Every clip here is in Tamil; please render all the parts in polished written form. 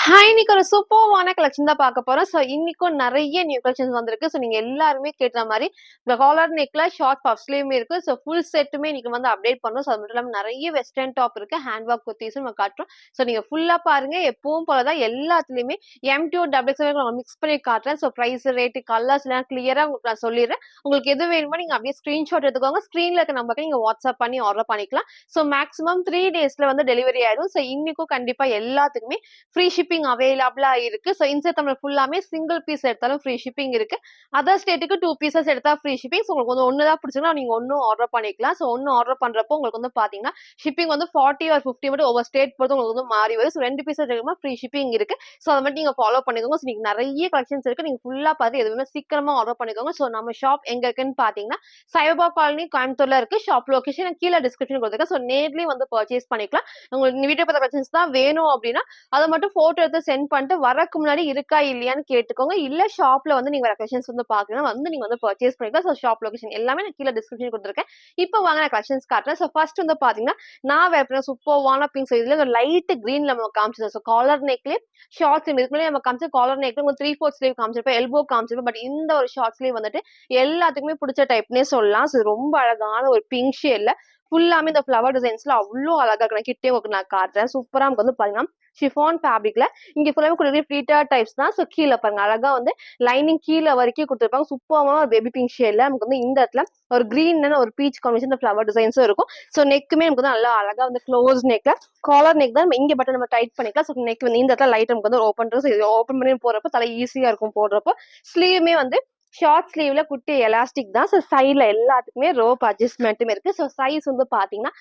ஹாய்! இன்னைக்கு ஒரு சூப்பர்வான கலெக்ஷன் தான் பார்க்க போறோம். ஸோ, இன்னைக்கும் நெறைய நியூ கலெக்ஷன்ஸ் வந்திருக்கு. ஸோ, நீங்க எல்லாருமே கேட்ட மாரி இந்த காலர் நெக்ல ஷார்ட் பஃப்ஸ்லயுமே இருக்கு. ஸோ, ஃபுல் செட்டுமே இன்னைக்கு வந்து அப்டேட் பண்றோம். ஸோ, அது மட்டும் இல்லாம நெறைய வெஸ்டர்ன் டாப் இருக்கு. ஹேண்ட் ஒர்க் குர்தீஸும் நம்ம காட்டுறோம். ஸோ, நீங்க ஃபுல்லா பாருங்க. எப்பவும் போல தான் எல்லாத்துலயுமே M2 டபுள் எக்ஸ்எல் நான் மிக்ஸ் பண்ணி காட்டுறேன். ஸோ, பிரைஸ், ரேட், கலர்ஸ்லாம் கிளியரா உங்களுக்கு நான் சொல்லிடுறேன். உங்களுக்கு எது வேணுமோ நீங்க அப்படியே ஸ்கிரீன்ஷாட் எடுத்துக்கோங்க. ஸ்க்ரீன்ல இருக்க நம்பருக்கு நீங்க வாட்ஸ்அப் பண்ணி ஆர்டர் பண்ணிக்கலாம். ஸோ, மேக்ஸிமம் 3 டேஸ்ல வந்து டெலிவரி ஆயிடும். ஸோ, இன்னைக்கும் கண்டிப்பா எல்லாத்துக்குமே ஃப்ரீ ஷிப்பிங் அவைலபிளா இருக்கு. ஸோ இன்சைட் தமிழ் ஃபுல்லாமே சிங்கிள் பீஸ் எடுத்தாலும் ஃப்ரீ ஷிப்பிங் இருக்கு. அதர் ஸ்டேட்டுக்கு 2 பீசஸ் எடுத்தா ஃப்ரீ ஷிப்பிங். ஸோ உங்களுக்கு வந்து ஒண்ணு தான் பிடிச்சிருந்தா நீங்க ஒண்ணும் ஆர்டர் பண்ணிக்கலாம். ஸோ ஒண்ணு ஆர்டர் பண்றப்போ உங்களுக்கு வந்து பாத்தீங்கன்னா ஷிப்பிங் வந்து 40 ஆர் 50 மட்டும் ஒவ்வொரு ஸ்டேட் பொறுத்து உங்களுக்கு வந்து மாறி வரும். ஸோ 2 பீசஸ் எடுக்கும்போது ஃப்ரீ ஷிப்பிங் இருக்கு. ஸோ அதை மட்டும் நீங்க ஃபாலோ பண்ணிக்கோங்க. ஸோ நீங்க நிறைய கலெக்ஷன்ஸ் இருக்கு. நீங்க ஃபுல்லா பார்த்து எதுவுமே சீக்கிரமா ஆர்டர் பண்ணிக்கோங்க. ஸோ நம்ம ஷாப் எங்க இருக்குன்னு பாத்தீங்கன்னா சைபா காலனி கோயம்புத்தூர்ல இருக்கு. ஷாப் லொகேஷன் கீழே டிஸ்கிரிப்ஷன் கொடுத்துருக்கேன். ஸோ நேர்லயும் வந்து பர்ச்சேஸ் பண்ணிக்கலாம். உங்களுக்கு வீடியோ பார்த்த கலெக்ஷன்ஸ் தான் வேணும் அப்படின்னா அதை மட்டும் போட்டோ எடுத்து சென்ட் பண்ணிட்டு வரக்கு முன்னாடி இருக்கா இல்லையான்னு கேட்டுக்கோங்க. இல்ல ஷாப்ல வந்து நீங்க கலெக்ஷன்ஸ் வந்து பாக்கணும் வந்து நீங்க வந்து பர்ச்சேஸ் பண்ணிக்கலாம். ஸோ ஷாப் லொகேஷன் எல்லாமே நான் கீழே டிஸ்கிரிப்ஷன் கொடுத்துருக்கேன். இப்போ வாங்க நான் கலெக்ஷன்ஸ் காட்டுறேன். ஸோ ஃபர்ஸ்ட் வந்து பாத்தீங்கன்னா நான் வேற சூப்பர்வான பிங்க் இதுல ஒரு லைட் கிரீன்ல நம்ம காமிச்சிருக்கோம். ஸோ காலர் நெக்லயே ஷார்ட் ஸ்லீவ் இதுக்கு நம்ம காமிச்ச காலர் நெக்ல உங்களுக்கு 3/4 ஸ்லீவ் காமிச்சிருப்பேன், எல்போ காமிச்சிருப்பேன். பட் இந்த ஒரு ஷார்ட் ஸ்லீவ் வந்துட்டு எல்லாத்துக்குமே பிடிச்ச டைப்னே சொல்லலாம். ஸோ ரொம்ப அழகான ஒரு பிங்க் ஷேட்ல ஃபுல்லாமே இந்த ஃபிளவர் டிசைன்ஸ்ல அவ்வளோ அழகா இருக்கு. கிட்டே உங்களுக்கு நான் காட்டுறேன். சூப்பரா நமக்கு வந்து பாத்தீங்கன்னா ஷிஃபான் ஃபேப்ரிக்ல இங்க ஃபுல்லாவே கொடுக்குற ஃபிளீட்டர் டைப்ஸ் தான். ஸோ கீழே பாருங்க அழகா வந்து லைனிங் கீழே வரைக்கும் கொடுத்துருப்பாங்க. சூப்பரான ஒரு பேபி பிங்க் ஷேட்ல நமக்கு வந்து இந்த இடத்துல ஒரு கிரீன் ஒரு பீச் காம்பினேஷன் இந்த ஃபிளவர் டிசைன்ஸும் இருக்கும். ஸோ நெக்குமே நமக்கு வந்து நல்லா அழகா வந்து க்ளோஸ் நெக்ல காலர் நெக் தான் நம்ம இங்க பட்டன் நம்ம டைட் பண்ணிக்கலாம். ஸோ நெக் வந்து இந்த இடத்துல லைட் நமக்கு வந்து ஓப்பன் ஓப்பன் பண்ணி போறப்போ தலை ஈஸியா இருக்கும் போடுறப்போ. ஸ்லீவுமே வந்து ஷார்ட் ஸ்லீவ்ல குட்டி எலாஸ்டிக் தான். ஸோ சைட்ல எல்லாத்துக்குமே ரோப் அட்ஜஸ்ட்மெண்ட்டுமே இருக்கு. ஸோ சைஸ் வந்து பாத்தீங்கன்னா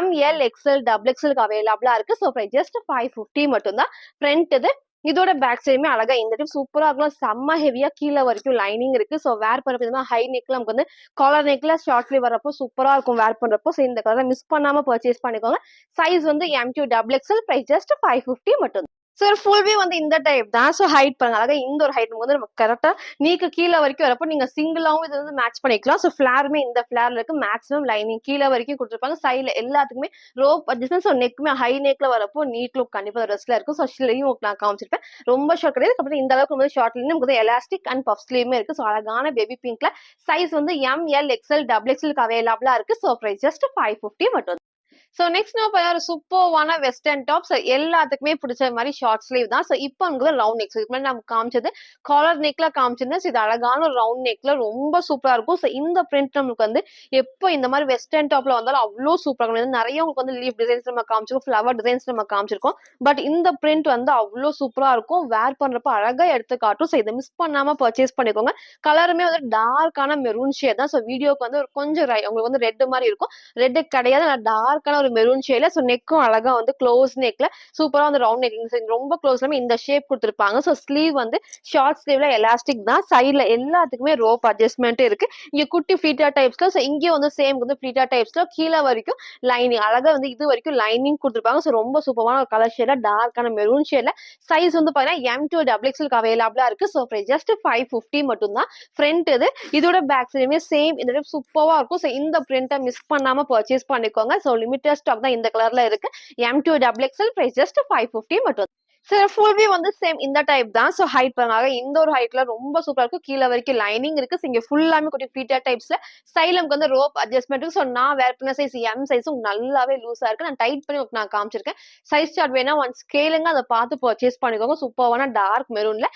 ML, XL, XXL அவைலபிளா இருக்கு. ஸோ ஜஸ்ட் 550 மட்டும் தான். ஃப்ரண்ட் இது இதோட பேக் சைடுமே அழகா இந்த டைப் சூப்பரா இருக்கும். செம்ம ஹெவியா கீழே வரைக்கும் லைனிங் இருக்கு. ஸோ வேர் பண்றப்ப ஹை நெக்ல நமக்கு வந்து காலர் நெக்ல ஷார்ட் ஸ்லீவ் வரப்போ சூப்பரா இருக்கும் வேர் பண்றப்போ. ஸோ இந்த கலரை மிஸ் பண்ணாம பர்ச்சேஸ் பண்ணிக்கோங்க. சைஸ் வந்து M2 XXL, பிரைஸ் ஜஸ்ட் 550 மட்டும். ஸோ ஃபுல் வியூ வந்து இந்த டைப் தான். ஸோ ஹைட் பாருங்க அழகா இந்த ஒரு ஹைட் வந்து நம்ம கரெக்டா நீக்கு கீழே வரைக்கும் வரப்போ நீங்க சிங்கிளாவும் இது வந்து மேட்ச் பண்ணிக்கலாம். ஸோ ஃபிளாருமே இந்த ஃபிளார்ல இருக்கு. மேக்ஸிமம் லைனிங் கீழே வரைக்கும் கொடுத்துருப்பாங்க. சைட்ல எல்லாத்துக்குமே ரோப் அட்ஜஸ்ட்மெண்ட். ஸோ நெக்குமே ஹை நெக்ல வரப்போ நீட் லுக் கண்டிப்பா ட்ரெஸ்ல இருக்கும். ஸோ ஸ்லீவ் நான் காமிச்சிருப்பேன். ரொம்ப ஷார்ட் கிடையாது. அப்புறம் இந்த அளவுக்கு வந்து ஷார்ட்லயும் நமக்கு வந்து எலாஸ்டிக் அண்ட் பஃப் ஸ்லீவுமே இருக்கு. ஸோ அழகான பேபி பிங்க்ல சைஸ் வந்து ML, XL, XXL அவைலபிளா இருக்கு. ஸோ பிரைஸ் ஜஸ்ட் 550 மட்டும். ஸோ நெக்ஸ்ட் நம்ம ஒரு சூப்பர்வான வெஸ்டர்ன் டாப். ஸோ எல்லாத்துக்குமே பிடிச்ச மாதிரி ஷார்ட் ஸ்லீவ் தான். ஸோ இப்போ உங்களுக்கு ரவுண்ட் நெக். இதுக்கு முன்னாடி நம்ம காமிச்சது காலர் நெக்ல காமிச்சிருந்தேன். ஸோ இது அழகான ஒரு ரவுண்ட் நெக்ல ரொம்ப சூப்பரா இருக்கும். ஸோ இந்த பிரிண்ட் நமக்கு வந்து எப்போ இந்த மாதிரி வெஸ்டர்ன் டாப்ல வந்தாலும் அவ்வளோ சூப்பராக இருக்கும். நிறைய உங்களுக்கு வந்து லீஃப் டிசைன்ஸ் நம்ம காமிச்சிருக்கோம், ஃபிளவர் டிசைன்ஸ் நம்ம காமிச்சிருக்கோம். பட் இந்த பிரிண்ட் வந்து அவ்வளோ சூப்பரா இருக்கும். வேர் பண்றப்ப அழகா எடுத்து காட்டும். ஸோ இதை மிஸ் பண்ணாம பர்ச்சேஸ் பண்ணிக்கோங்க. கலருமே வந்து டார்க்கான மெரூன் ஷேட் தான். ஸோ வீடியோக்கு வந்து ஒரு கொஞ்சம் உங்களுக்கு வந்து ரெட் மாதிரி இருக்கும். ரெட் கிடையாது, டார்க்கான ஒரு மெரூன் ஷேட்ல. ஸோ நெக்கும் அழகா வந்து க்ளோஸ் நெக்ல சூப்பரா வந்து ரவுண்ட் நெக் ரொம்ப க்ளோஸ் இந்த ஷேப் கொடுத்துருப்பாங்க. ஸோ ஸ்லீவ் வந்து ஷார்ட் ஸ்லீவ்ல எலாஸ்டிக் தான். சைட்ல எல்லாத்துக்குமே ரோப் அட்ஜஸ்ட்மெண்ட் இருக்கு. இங்க குட்டி ஃபிளீட்டர் டைப்ஸ்ல. ஸோ இங்கேயும் வந்து சேம் வந்து ஃபிளீட்டர் டைப்ஸ்ல கீழே வரைக்கும் லைனிங் அழகா வந்து இது வரைக்கும் லைனிங் கொடுத்துருப்பாங்க. ஸோ ரொம்ப சூப்பரான ஒரு கலர் ஷேட்ல டார்க்கான மெரூன் ஷேட்ல சைஸ் வந்து பாத்தீங்கன்னா M2 XXL அவைலபிளா இருக்கு. ஸோ ஜஸ்ட் 550 மட்டும் தான். ஃப்ரண்ட் இது இதோட பேக் சைடுமே சேம் இந்த சூப்பரா இருக்கும். ஸோ இந்த பிரிண்ட்டை மிஸ் பண்ணாம பர்ச்சேஸ் பண்ணிக்கோங்க. ஸோ லிமிட்டட் ஸ்டாக் தான் இந்த கலர்ல இருக்கு. M2 XXL பிரைஸ் ஜஸ்ட் 550 மட்டும். சார் ஃபுல் வியூ வந்து சேம் இந்த டைப் தான். ஸோ ஹைட் பாருங்க இந்த ஒரு ஹைட்ல ரொம்ப சூப்பரா இருக்கும். கீழே வரைக்கும் லைனிங் இருக்கு. இங்க ஃபுல்லாமே கொஞ்சம் ஃபிளீட்டர் டைப்ஸ்ல ஸ்டைல் நமக்கு வந்து ரோப் அட்ஜஸ்ட்மெண்ட் இருக்கு. ஸோ நான் வேர் பண்ண சைஸ் M சைஸ் நல்லாவே லூஸா இருக்கு. நான் டைட் பண்ணி நான் காமிச்சிருக்கேன். சைஸ் சார்ட் வேணா ஒன்ஸ் கேளுங்க, அதை பார்த்து பர்ச்சேஸ் பண்ணிக்கோங்க. சூப்பரான டார்க் மெரூன்ல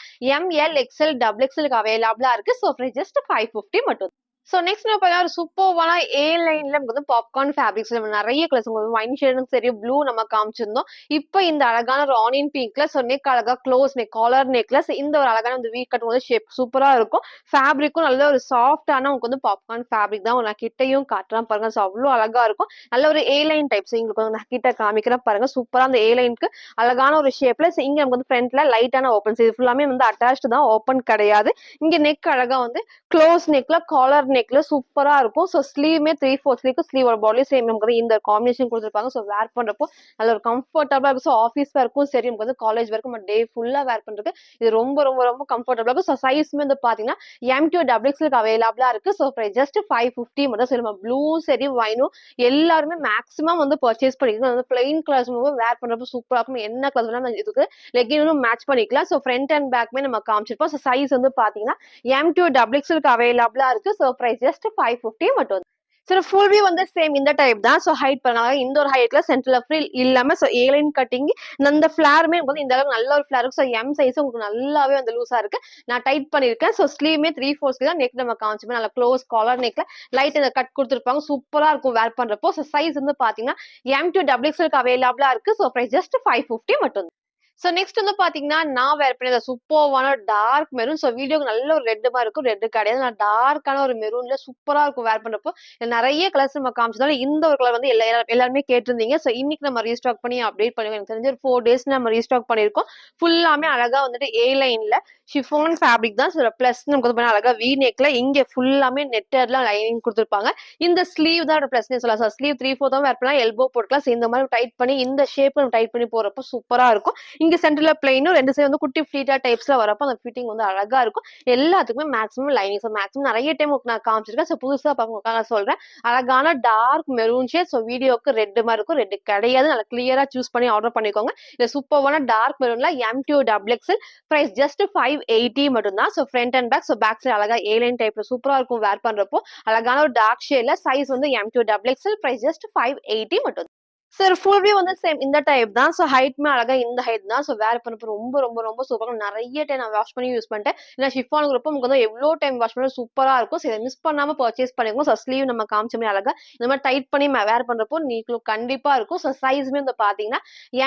ML, XL, XXL அவைலபிளா இருக்கு. ஸோ ஜஸ்ட் 550 மட்டும். ஸோ நெக்ஸ்ட் நம்ம பார்த்தா ஒரு சூப்பர்வான ஏ லைன்ல நமக்கு வந்து பாப்கார்ன் ஃபேப்ரிக்ஸ் நம்ம நிறைய கலர்ஸ் உங்களுக்கு ஒயின் ஷேடும் சரி ப்ளூ நம்ம காமிச்சிருந்தோம். இப்போ இந்த அழகான ஒரு ஆனியன் பிங்க்ல ஸோ நெக் அழகா க்ளோஸ் நெக் காலர் நெக்ல இந்த ஒரு அழகான இந்த வீ கட் வந்து ஷேப் சூப்பரா இருக்கும். ஃபேப்ரிக்கும் நல்ல ஒரு சாஃப்டான உங்களுக்கு வந்து பாப்கார்ன் ஃபேப்ரிக் தான். நான் கிட்டையும் காட்டுறேன் பாருங்க. ஸோ அவ்வளோ அழகா இருக்கும். நல்ல ஒரு ஏ லைன் டைப்ஸ் உங்களுக்கு வந்து நான் கிட்ட காமிக்கிறேன் பாருங்க. சூப்பரா அந்த ஏ லைனுக்கு அழகான ஒரு ஷேப்ல இங்க நமக்கு வந்து ஃப்ரண்ட்ல லைட்டான ஓப்பன் இது ஃபுல்லாமே வந்து அட்டாச்டு தான், ஓப்பன் கிடையாது. இங்க நெக் அழகா வந்து க்ளோஸ் நெக்ல காலர் நெக்ல சூப்பரா இருக்கும். ஸோ ஸ்லீவுமே 3/4 ஸ்லீவ்க்கு ஸ்லீவோட பாடி சேம் நமக்கு வந்து இந்த காம்பினேஷன் குடுத்துருப்பாங்க. ஸோ வேர் பண்றப்போ நல்ல ஒரு கம்ஃபர்டபுளா இருக்கும். ஸோ ஆஃபீஸ் வேர்க்கும் சரி, நமக்கு வந்து காலேஜ் வேர்க்கும் நம்ம டே ஃபுல்லா வேர் பண்றதுக்கு இது ரொம்ப ரொம்ப ரொம்ப கம்ஃபர்டபுளா இருக்கும். ஸோ சைஸ்மே வந்து பாத்தீங்கன்னா M2 XXL அவைலபிளா இருக்கு. ஸோ ஜஸ்ட் 550 மட்டும் சரி, நம்ம ப்ளூவும் சரி ஒயினும் எல்லாருமே மேக்ஸிமம் வந்து பர்ச்சேஸ் பண்ணிக்கலாம். வந்து பிளைன் கலர்ஸ் வேர் பண்றப்போ சூப்பரா இருக்கும். என்ன கலர் வேணா இதுக்கு லெகினும் மேட்ச் பண்ணிக்கலாம். ஸோ ஃப்ரண்ட் அண்ட் பேக்மே நம்ம காமிச்சிருப்போம். ஸோ சைஸ் வந்து பாத்தீங்கன்னா M2 XXL அவைலபிளா இருக்கு. ஸோ பிரைஸ் ஜஸ்ட் 550 மட்டும். சரி, ஃபுல் வியூ வந்து சேம் இந்த டைப் தான். ஸோ ஹைட் பாருங்க, இந்த ஒரு ஹைட்ல சென்டர்ல ஃப்ரில் இல்லாம ஸோ ஏ லைன் கட்டிங் அந்த ஃபிளாருமே வந்து இந்த அளவுக்கு நல்ல ஒரு ஃபிளார் இருக்கு. ஸோ எம் சைஸ் உங்களுக்கு நல்லாவே வந்து லூஸா இருக்கு. நான் டைட் பண்ணிருக்கேன். ஸோ ஸ்லீவ்மே 3/4 தான் நெக் நம்ம காமிச்சுப்போம். நல்லா க்ளோஸ் காலர் நெக்ல லைட் இந்த கட் கொடுத்துருப்பாங்க. சூப்பரா இருக்கும் வேர் பண்றப்போ. ஸோ சைஸ் வந்து பாத்தீங்கன்னா M2 XXL அவைலபிளா இருக்கு. ஸோ பிரைஸ் ஜஸ்ட் 550 மட்டும். ஸோ நெக்ஸ்ட் வந்து பாத்தீங்கன்னா நான் வேர் பண்ணி சூப்பர்வான டார்க் மெரூன். ஸோ வீடியோக்கு நல்ல ஒரு ரெட் மாதிரி இருக்கும். ரெட் கிடையாது, நான் டார்க்கான ஒரு மெரூன்ல சூப்பரா இருக்கும் வேர் பண்றப்போ. நிறைய கலர்ஸ் நம்ம காமிச்சதால இந்த ஒரு கலர் வந்து எல்லாருமே கேட்டிருந்தீங்க. ஸோ இன்னைக்கு நம்ம ரீஸ்டாக் பண்ணி அப்டேட் பண்ணுவோம். எனக்கு தெரிஞ்ச ஒரு 4 டேஸ் நம்ம ரீஸ்டாக் பண்ணிருக்கோம். ஃபுல்லாமே அழகா வந்துட்டு ஏ லைன்ல ஷிஃபான் ஃபேப்ரிக் தான். ஸோ பிளஸ் நமக்கு வந்து அழகா வி நெக்ல இங்க ஃபுல்லாமே நெட்டர்ல லைனிங் கொடுத்துருப்பாங்க. இந்த ஸ்லீவ் தான் பிளஸ் சொல்லலாம். ஸோ ஸ்லீவ் 3/4 தான் வேர் பண்ணலாம், எல்போ போட்டுக்கலாம். ஸோ இந்த மாதிரி டைட் பண்ணி இந்த ஷேப் டைட் பண்ணி போறப்போ சூப்பரா இருக்கும். இங்க சென்டர்ல பிளைனும் ரெண்டு சைடு வந்து குட்டி ஃபிளீட்டா டைப்ஸ்ல வரப்போ அந்த ஃபிட்டிங் வந்து அழகா இருக்கும். எல்லாத்துக்குமே மேக்ஸிமம் லைனிங். ஸோ மேக்ஸிமம் நிறைய டைம் நான் காமிச்சிருக்கேன். ஸோ புதுசா பார்க்க சொல்றேன். அழகான டார்க் மெரூன் ஷேட். ஸோ வீடியோக்கு ரெட் மாதிரி இருக்கும். ரெட் கிடையாது, நல்லா கிளியரா சூஸ் பண்ணி ஆர்டர் பண்ணிக்கோங்க. இது சூப்பரான டார்க் மெரூன்ல M2 XXL பிரைஸ் ஜஸ்ட் 580 மட்டும் தான். So front and back. So back side அழகா ஏ லைன் டைப்ல சூப்பரா இருக்கும் வேர் பண்றப்போ. அழகான ஒரு டார்க் ஷேட்ல சைஸ் வந்து M2 XXL பிரைஸ் ஜஸ்ட் 580 மட்டும். சார் ஃபுல் வியூ வந்து சேம் இந்த டைப் தான். ஸோ ஹைட்மே அழகா இந்த ஹைட் தான். ஸோ வேர் பண்ணப்போ ரொம்ப ரொம்ப ரொம்ப சூப்பரா நிறைய டைம் நான் வாஷ் பண்ணி யூஸ் பண்ணிட்டேன். ஏன்னா ஷிஃபானுங்கிறப்போ உங்களுக்கு வந்து எவ்வளோ டைம் வாஷ் பண்ண சூப்பரா இருக்கும். ஸோ இதை மிஸ் பண்ணாம பர்ச்சேஸ் பண்ணிக்கோங்க. ஸோ ஸ்லீவ் நம்ம காமிச்சோமே அழகா இந்த மாதிரி டைட் பண்ணி வேர் பண்றப்போ நீங்களும் கண்டிப்பா இருக்கும். ஸோ சைஸ்மே வந்து பாத்தீங்கன்னா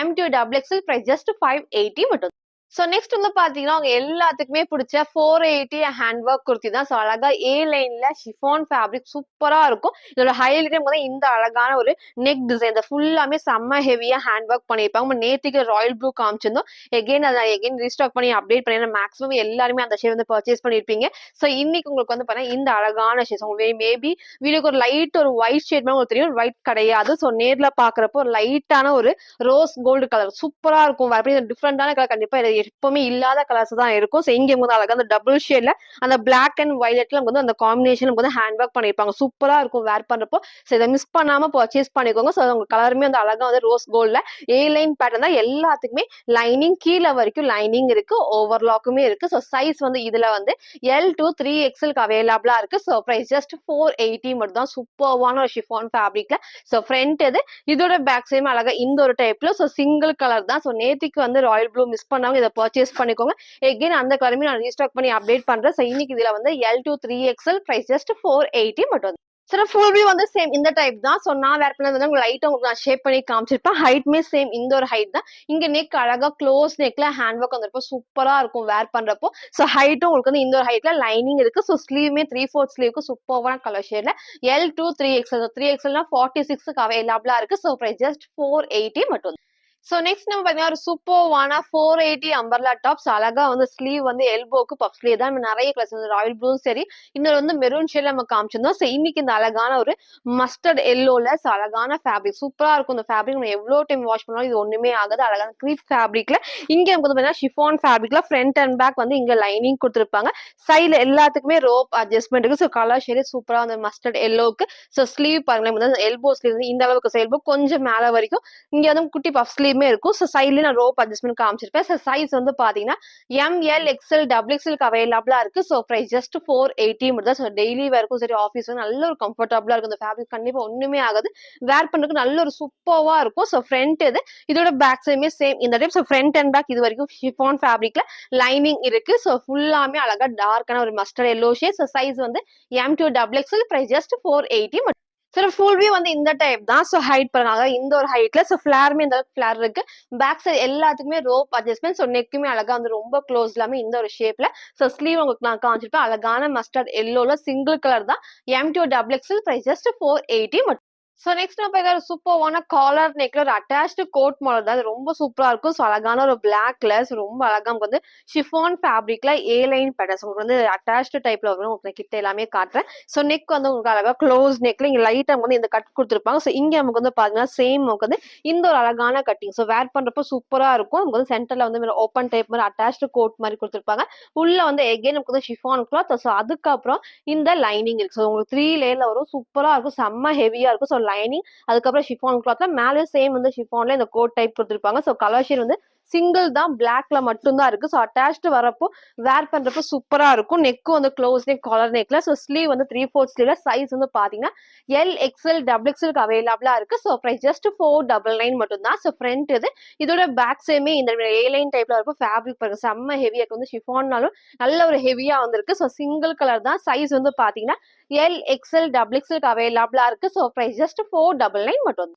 M2 XXL பிரைஸ் ஜஸ்ட் 580 மட்டும். ஸோ நெக்ஸ்ட் வந்து பாத்தீங்கன்னா அவங்க எல்லாத்துக்குமே பிடிச்ச 480 ஹேண்ட் ஒர்க் குர்த்தி தான். ஸோ அழகா ஏ லைன்ல ஷிஃபான் ஃபேப்ரிக் சூப்பரா இருக்கும். இதோட ஹைலைட்டே வந்து இந்த அழகான ஒரு நெக் டிசைன் ஃபுல்லாமே செம்ம ஹெவியா ஹேண்ட் ஒர்க் பண்ணிருப்பாங்க. நம்ம நேற்றுக்கு ராயல் ப்ளூ காமிச்சிருந்தோம். எகைன் ரீஸ்டாக் பண்ணி அப்டேட் பண்ணி மேக்ஸிமம் எல்லாருமே அந்த ஷேட் வந்து பர்ச்சேஸ் பண்ணிருப்பீங்க. ஸோ இன்னைக்கு உங்களுக்கு வந்து பாத்தீங்கன்னா இந்த அழகான ஷேட் மேபி வீடியோக்கு ஒரு லைட் ஒரு ஒயிட் ஷேட் மாதிரி உங்களுக்கு தெரியும். ஒயிட் கிடையாது. ஸோ நேர்ல பாக்குறப்போ ஒரு லைட்டான ஒரு ரோஸ் கோல்டு கலர் சூப்பரா இருக்கும். டிஃப்ரெண்டான கலர் கண்டிப்பா எப்பவுமே இல்லாத கலர்ஸ் தான் இருக்கும். ஸோ இங்க வந்து அழகா அந்த டபுள் ஷேட்ல அந்த பிளாக் அண்ட் வயலட்ல வந்து அந்த காம்பினேஷன் வந்து ஹேண்ட் ஒர்க் பண்ணிருப்பாங்க. சூப்பரா இருக்கும் வேர் பண்றப்போ. ஸோ இதை மிஸ் பண்ணாம பர்ச்சேஸ் பண்ணிக்கோங்க. ஸோ உங்க கலருமே வந்து அழகா வந்து ரோஸ் கோல்ட்ல ஏ லைன் பேட்டர்ன் தான். எல்லாத்துக்குமே லைனிங் கீழே வரைக்கும் லைனிங் இருக்கு, ஓவர்லாக்குமே இருக்கு. ஸோ சைஸ் வந்து இதுல வந்து L2 3XL அவைலபிளா இருக்கு. ஸோ பிரைஸ் ஜஸ்ட் 480 மட்டும் தான். சூப்பர்வான ஒரு ஷிஃபான் ஃபேப்ரிக்ல. ஸோ ஃப்ரண்ட் இது இதோட பேக் சைடும் அழகா இந்த ஒரு டைப்ல. ஸோ சிங்கிள் கலர் தான். ஸோ நேத்திக்கு வந்து ராயல் ப்ளூ மிஸ் பண்ணாம இதை பர்ச்சேஸ் பண்ணிக்கோங்க. எகைன் அந்த கலருமே நான் ரீஸ்டாக் பண்ணி அப்டேட் பண்றேன். ஸோ இன்னைக்கு இதுல வந்து L2 3XL பிரைஸ் ஜஸ்ட் 480 மட்டும். சார் ஃபுல் வியூ வந்து சேம் இந்த டைப் தான். ஸோ நான் வேர் பண்ணது வந்து உங்களுக்கு லைட்டா உங்களுக்கு நான் ஷேப் பண்ணி காமிச்சிருப்பேன். ஹைட்மே சேம் இந்த ஒரு ஹைட் தான். இங்க நெக் அழகா க்ளோஸ் நெக்ல ஹேண்ட் ஒர்க் வந்திருப்போம். சூப்பரா இருக்கும் வேர் பண்றப்போ. ஸோ ஹைட்டும் உங்களுக்கு வந்து இந்த ஒரு ஹைட்ல லைனிங் இருக்கு. ஸோ ஸ்லீவ்மே 3/4 ஸ்லீவ்க்கு சூப்பரான கலர் ஷேட்ல L2 3XL 3XL 46 அவைலபிளா இருக்கு. ஸோ பிரைஸ் ஜஸ்ட் 480 மட்டும். ஸோ நெக்ஸ்ட் நம்ம பார்த்தீங்கன்னா ஒரு சூப்பர்வான 480 அம்பர்லா டாப்ஸ். அழகா வந்து ஸ்லீவ் வந்து எல்போக்கு பஃப் ஸ்லீவ் தான். நிறைய கலர்ஸ் வந்து ராயல் ப்ளூவும் சரி, இன்னொரு வந்து மெரூன் ஷேட்ல நம்ம காமிச்சிருந்தோம். ஸோ இன்னைக்கு இந்த அழகான ஒரு மஸ்டர்ட் எல்லோல அழகான ஃபேப்ரிக் சூப்பரா இருக்கும். இந்த ஃபேப்ரிக் நம்ம எவ்வளோ டைம் வாஷ் பண்ணாலும் இது ஒண்ணுமே ஆகாது. அழகான க்ரீப் ஃபேப்ரிக்ல இங்க நமக்கு வந்து பார்த்தீங்கன்னா ஷிஃபான் ஃபேப்ரிக்ல ஃப்ரண்ட் அண்ட் பேக் வந்து இங்க லைனிங் கொடுத்துருப்பாங்க. சைட்ல எல்லாத்துக்குமே ரோப் அட்ஜஸ்ட்மெண்ட் இருக்கு. ஸோ கலர் ஷேடு சூப்பரா வந்து மஸ்டர்ட் எல்லோக்கு. ஸோ ஸ்லீவ் பாருங்களேன், எல்போ ஸ்லீவ் இந்த அளவுக்கு எல்போ கொஞ்சம் மேல வரைக்கும் இங்க வந்து குட்டி பஃப் ஸ்லீவ் இருக்கும். ஸோ சைட்ல நான் ரோப் அட்ஜஸ்ட்மெண்ட் காமிச்சிருப்பேன். ஸோ சைஸ் வந்து பாத்தீங்கன்னா ML XL XXL அவைலபிளா இருக்கு. ஸோ பிரைஸ் ஜஸ்ட் 480 மட்டும் தான். ஸோ டெய்லி வேர்க்கும் சரி, ஆஃபீஸ் நல்ல ஒரு கம்ஃபர்டபுளா இருக்கும். இந்த ஃபேப்ரிக் கண்டிப்பா ஒண்ணுமே ஆகாது. வேர் பண்றதுக்கு நல்ல ஒரு சூப்பர்வா இருக்கும். ஸோ ஃப்ரண்ட் இது இதோட பேக் சைடுமே சேம் இந்த type. So front and back இது வரைக்கும் ஷிஃபான் ஃபேப்ரிக்ல லைனிங் இருக்கு. ஸோ ஃபுல்லாமே அழகா டார்க்கான ஒரு mustard yellow shade. So size வந்து M2 XXL பிரைஸ் ஜஸ்ட் 480 மட்டும். சார் ஃபுல் வியூ வந்து இந்த டைப் தான். ஸோ ஹைட் பாருங்க, இந்த ஒரு ஹைட்ல. ஸோ ஃபிளாருமே இந்த ஃபிளார் இருக்கு. பேக் சைடு எல்லாத்துக்குமே ரோப் அட்ஜஸ்ட்மெண்ட். ஸோ நெக்குமே அழகா வந்து ரொம்ப க்ளோஸ் இல்லாம இந்த ஒரு ஷேப்ல. ஸோ ஸ்லீவ் உங்களுக்கு நான் காமிச்சிருப்பேன். அழகான மஸ்டர்ட் எல்லோல சிங்கிள் கலர் தான். M2 XXL பிரைஸ் ஜஸ்ட் 480 மட்டும். சோ நெக்ஸ்ட் நம்ம பாத்தா ஒரு சூப்பர்வான காலர் நெக்ல ஒரு அட்டாச்டு கோட் மாடல் தான். அது ரொம்ப சூப்பரா இருக்கும். சோ அழகான ஒரு பிளாக்ல ரொம்ப அழகா நமக்கு வந்து ஷிஃபான் ஃபேப்ரிக்ல ஏ லைன் பேட்டர்ன்ஸ் உங்களுக்கு வந்து அட்டாச்டு டைப்ல வரும். உங்களுக்கு கிட்ட எல்லாமே காட்டுறேன். சோ நெக் வந்து உங்களுக்கு அழகா க்ளோஸ் நெக்ல இங்க லைட்டா வந்து இந்த கட் கொடுத்துருப்பாங்க. சோ இங்க நமக்கு வந்து பாத்தீங்கன்னா சேம் நமக்கு வந்து இந்த ஒரு அழகான கட்டிங். சோ வேர் பண்றப்ப சூப்பரா இருக்கும். நமக்கு வந்து சென்டர்ல வந்து ஓப்பன் டைப் மாதிரி அட்டாச்டு கோட் மாதிரி கொடுத்துருப்பாங்க. உள்ள வந்து எகைன் நமக்கு வந்து ஷிஃபான் கிளாத். சோ அதுக்கப்புறம் இந்த லைனிங் இருக்கு. சோ உங்களுக்கு 3 லேயர்ல வரும். சூப்பரா இருக்கும். செம்ம ஹெவியா இருக்கும். சோ லைனிங் அதுக்கப்புறம் ஷிஃபான் கிளாத்ல மேலே சேம் வந்து ஷிஃபான்ல இந்த கோட் டைப் கொடுத்துருப்பாங்க. ஸோ கலர் ஷேட் வந்து சிங்கிள் தான் பிளாக்ல மட்டும் தான் இருக்கு. ஸோ அட்டாச்டு வரப்போ வேர் பண்றப்போ சூப்பரா இருக்கும். நெக்கும் வந்து க்ளோஸ் நெக் காலர் நெக்ல. ஸோ ஸ்லீவ் வந்து 3/4 ஸ்லீவ்ல சைஸ் வந்து பாத்தீங்கன்னா எல் எக்ஸ்எல் டபுள் எக்ஸ்எல்க்கு அவைலபிளா இருக்கு. ஸோ ப்ரைஸ் ஜஸ்ட் 499 மட்டும் தான். ஸோ ஃப்ரண்ட் இது இதோட பேக் சைடுமே இந்த ஏ லைன் டைப்ல இருக்கும். ஃபேப்ரிக் பாருங்க செம்ம ஹெவியா வந்து ஷிஃபான்னாலும் நல்ல ஒரு ஹெவியா வந்திருக்கு. ஸோ சிங்கிள் கலர் தான். சைஸ் வந்து பாத்தீங்கன்னா எல் எக்ஸ்எல் டபுள் எக்ஸ்எல்க்கு அவைலபிளா இருக்கு. ஸோ ப்ரைஸ் ஜஸ்ட் 499 மட்டும்.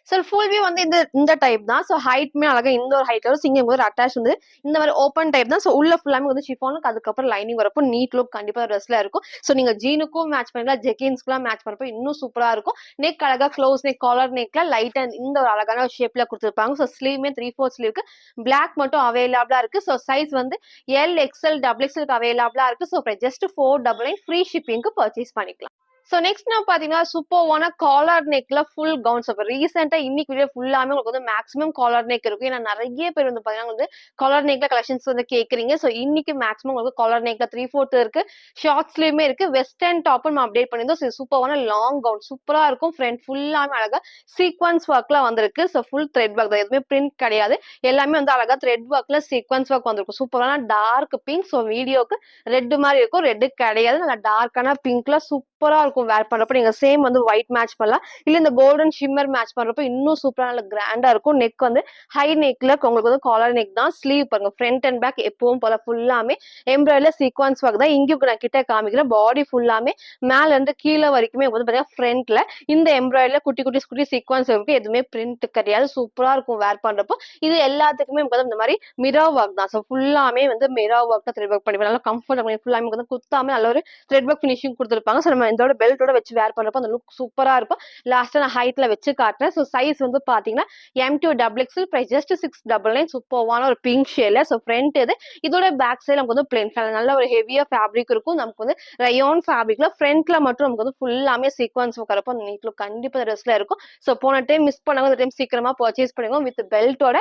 சார் ஃபுல் வியூ வந்து இந்த டைப் தான். ஸோ ஹைட்மே அழகா இந்த ஒரு ஹைட்ல வரும். சிங்கம் ஒரு அட்டாச் வந்து இந்த மாதிரி ஓப்பன் டைப் தான். ஸோ உள்ள ஃபுல்லாமே வந்து ஷிஃபானுக்கு அதுக்கப்புறம் லைனிங் வரப்போ நீட் லுக் கண்டிப்பா ட்ரெஸ்ல இருக்கும். ஸோ நீங்க ஜீனுக்கும் மேட்ச் பண்ணிக்கலாம், ஜெகின்ஸ்க்குலாம் மேட்ச் பண்றப்போ இன்னும் சூப்பரா இருக்கும். நெக் அழகா க்ளோஸ் நெக் காலர் நெக்ல லைட் அண்ட் இந்த ஒரு அழகான ஷேப்ல கொடுத்துருப்பாங்க. ஸோ ஸ்லீவ்மே 3/4 ஸ்லீவ்க்கு பிளாக் மட்டும் அவைலபிளா இருக்கு. ஸோ சைஸ் வந்து எல் எக்ஸ்எல் டபுள் எக்ஸ்எல்க்கு அவைலபிளா இருக்கு. ஸோ ஜஸ்ட் 499 ஃப்ரீ ஷிப்பிங்க்கு பர்ச்சேஸ் பண்ணிக்கலாம். சோ நெக்ஸ்ட் நான் பாத்தீங்கன்னா சூப்பர்வான காலர் நெக்ல ஃபுல் கவுன்ஸ். அப்ப ரீசெண்டா இன்னைக்கு வீடியோ ஃபுல்லாமே உங்களுக்கு வந்து மேக்ஸிமம் காலர் நெக் இருக்கும். ஏன்னா நிறைய பேர் வந்து பாத்தீங்கன்னா வந்து காலர் நெக்ல கலெக்ஷன்ஸ் வந்து கேக்குறீங்க. சோ இன்னைக்கு மேக்ஸிமம் உங்களுக்கு காலர் நெக்ல 3/4 இருக்கு, ஷார்ட்ஸ்லயுமே இருக்கு, வெஸ்டர்ன் டாப் நம்ம அப்டேட் பண்ணிருந்தோம். சூப்பர்வான லாங் கவுன் சூப்பரா இருக்கும். ஃப்ரண்ட் ஃபுல்லாமே அழகா சீக்வன்ஸ் ஒர்க்ல வந்திருக்கு. சோ ஃபுல் த்ரெட் ஒர்க் தான், எதுவுமே பிரிண்ட் கிடையாது. எல்லாமே வந்து அழகா த்ரெட் ஒர்க்ல சீக்வன்ஸ் ஒர்க் வந்திருக்கும். சூப்பரான டார்க் பிங்க். சோ வீடியோக்கு ரெட் மாதிரி இருக்கும், ரெட் கிடையாது, நல்லா டார்க்கான பிங்க்ல சூப்பரா இருக்கும். வேர் பண்றப்ப நீங்க சேம் வந்து ஒயிட் மேட்ச் பண்ணலாம், இல்ல இந்த கோல்டன் ஷிம்மர் மேட்ச் பண்றப்ப இன்னும் சூப்பரா நல்ல கிராண்டா இருக்கும். நெக் வந்து ஹை நெக்ல உங்களுக்கு வந்து காலர் நெக் தான். ஸ்லீவ் பாருங்க ஃப்ரண்ட் அண்ட் பேக் எப்பவும் போல ஃபுல்லாமே எம்ப்ராய்டரி சீக்வன்ஸ் ஒர்க் தான். இங்க நான் கிட்ட காமிக்கிறேன். பாடி ஃபுல்லாமே மேல இருந்து கீழே வரைக்குமே வந்து பாத்தீங்கன்னா ஃப்ரண்ட்ல இந்த எம்ப்ராய்டரியில குட்டி குட்டி குட்டி சீக்வன்ஸ் இருக்கு. எதுவுமே பிரிண்ட் கிடையாது. சூப்பரா இருக்கும் வேர் பண்றப்போ. இது எல்லாத்துக்குமே இந்த மாதிரி மிரர் ஒர்க் தான். ஸோ ஃபுல்லாமே வந்து மிரர் ஒர்க் த்ரெட் ஒர்க் பண்ணி நல்லா கம்ஃபர்டபுள் ஃபுல்லாமே வந்து குத்தாம நல்ல ஒரு த்ரெட் ஒர்க் ஃபினிஷிங் கொடுத்துருப்பாங்க. ஸோ நம்ம இதோட பெல்ட்டோட வச்சு வேர் பண்றப்போ அந்த லுக் சூப்பரா இருக்கும். லாஸ்டா நான் ஹைட்ல வச்சு காட்டுறேன். ஸோ சைஸ் வந்து பாத்தீங்கன்னா M2XXL பிரைஸ் ஜஸ்ட் 699. சூப்பர்வான ஒரு பிங்க் ஷேட்ல. ஸோ ஃப்ரண்ட் இது இதோட பேக் சைடு நமக்கு வந்து பிளேன் நல்ல ஒரு ஹெவியா ஃபேப்ரிக் இருக்கும். நமக்கு வந்து ரயோன் ஃபேப்ரிக்ல ஃப்ரண்ட்ல மட்டும் நமக்கு வந்து ஃபுல்லாமே சீக்வன்ஸ் வரப்போ அந்த நீட் லுக் கண்டிப்பா ட்ரெஸ்ல இருக்கும். ஸோ போன டைம் மிஸ் பண்ணாம இந்த டைம் சீக்கிரமா பர்ச்சேஸ் பண்ணுங்க. வித் பெல்ட்டோட